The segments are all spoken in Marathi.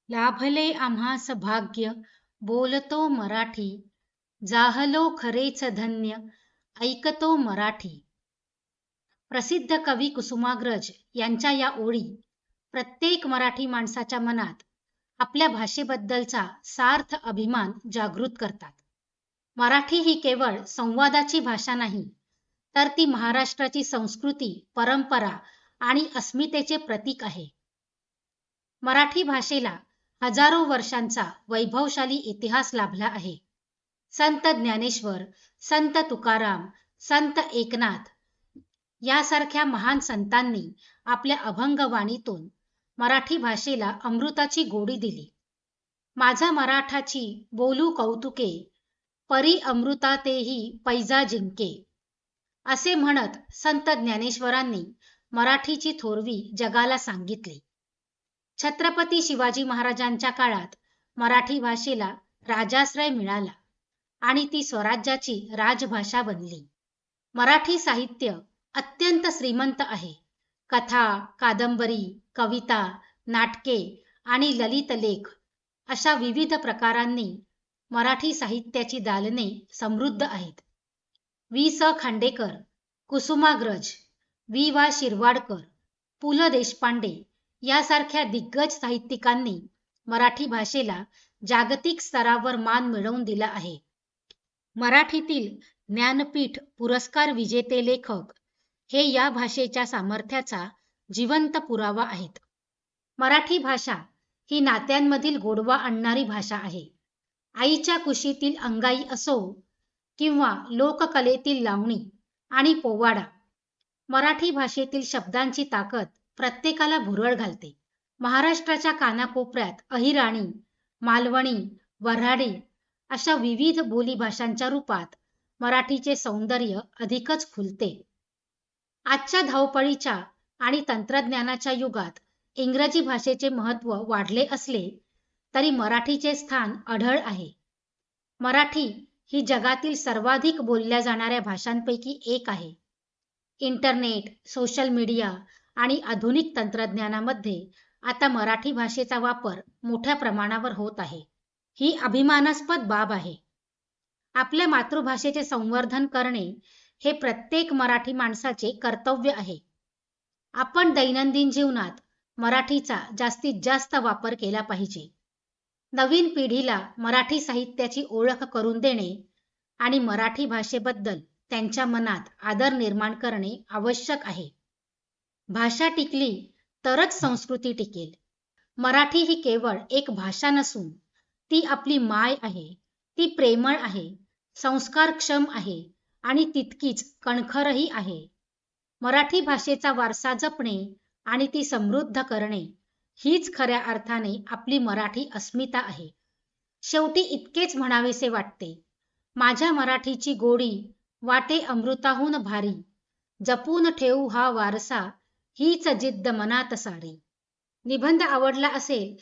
लाभले आम्हास भाग्य बोलतो मराठी, जाहलो खरेच धन्य ऐकतो मराठी. प्रसिद्ध कवी कुसुमाग्रज यांच्या या ओळी प्रत्येक मराठी माणसाच्या मनात आपल्या भाषेबद्दलचा सार्थ अभिमान जागृत करतात. मराठी ही केवळ संवादाची भाषा नाही, तर ती महाराष्ट्राची संस्कृती, परंपरा आणि अस्मितेचे प्रतीक आहे. मराठी भाषेला हजारो वर्षांचा वैभवशाली इतिहास लाभला आहे. संत ज्ञानेश्वर, संत तुकाराम, संत एकनाथ यासारख्या महान संतांनी आपल्या अभंग वाणीतून मराठी भाषेला अमृताची गोडी दिली. माझा मराठाची बोलू कौतुके, परी अमृतातेही पैजा जिंके, असे म्हणत संत ज्ञानेश्वरांनी मराठीची थोरवी जगाला सांगितली. छत्रपती शिवाजी महाराजांच्या काळात मराठी भाषेला राजाश्रय मिळाला आणि ती स्वराज्याची राजभाषा बनली. मराठी साहित्य अत्यंत श्रीमंत आहे. कथा, कादंबरी, कविता, नाटके आणि ललित लेख अशा विविध प्रकारांनी मराठी साहित्याची दालने समृद्ध आहेत. वि. स. खांडेकर, कुसुमाग्रज, वि. वा. शिरवाडकर, पु. ल. देशपांडे यासारख्या दिग्गज साहित्यिकांनी मराठी भाषेला जागतिक स्तरावर मान मिळवून दिला आहे. मराठीतील ज्ञानपीठ पुरस्कार विजेते लेखक हे या भाषेच्या सामर्थ्याचा जिवंत पुरावा आहेत. मराठी भाषा ही नात्यांमधील गोडवा आणणारी भाषा आहे. आईच्या कुशीतील अंगाई असो किंवा लोककलेतील लावणी आणि पोवाडा, मराठी भाषेतील शब्दांची ताकद प्रत्येकाला भुरळ घालते. महाराष्ट्राच्या कानाकोपऱ्यात अहिराणी, मालवणी, वऱ्हाडी अशा विविध बोलीभाषांच्या रूपात मराठीचे सौंदर्य अधिकच खुलते. आजच्या धावपळीच्या आणि तंत्रज्ञानाच्या युगात इंग्रजी भाषेचे महत्त्व वाढले असले तरी मराठीचे स्थान अढळ आहे. मराठी ही जगातील सर्वाधिक बोलल्या जाणाऱ्या भाषांपैकी एक आहे. इंटरनेट, सोशल मीडिया आणि आधुनिक तंत्रज्ञानामध्ये आता मराठी भाषेचा वापर मोठ्या प्रमाणावर होत आहे. ही अभिमानास्पद बाब आहे. आपल्या मातृभाषेचे संवर्धन करणे हे प्रत्येक मराठी माणसाचे कर्तव्य आहे. आपण दैनंदिन जीवनात मराठीचा जास्तीत जास्त वापर केला पाहिजे. नवीन पिढीला मराठी साहित्याची ओळख करून देणे आणि मराठी भाषेबद्दल त्यांच्या मनात आदर निर्माण करणे आवश्यक आहे. भाषा टिकली तरच संस्कृती टिकेल. मराठी ही केवळ एक भाषा नसून ती आपली माय आहे. ती प्रेमळ आहे, संस्कारक्षम आहे आणि तितकीच कणखरही आहे. मराठी भाषेचा वारसा जपणे आणि ती समृद्ध करणे हीच खऱ्या अर्थाने आपली मराठी अस्मिता आहे. शेवटी इतकेच म्हणावेसे वाटते, माझ्या मराठीची गोडी वाटे अमृताहून भारी, जपून ठेवू हा वारसा हीच जिद्द मनात सारी. निबंध आवडला असेल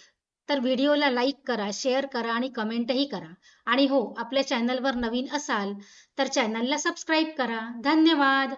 तर व्हिडिओला लाईक करा, शेअर करा आणि कमेंटही करा. आणि हो, आपल्या चॅनलवर नवीन असाल तर चॅनलला सबस्क्राईब करा. धन्यवाद.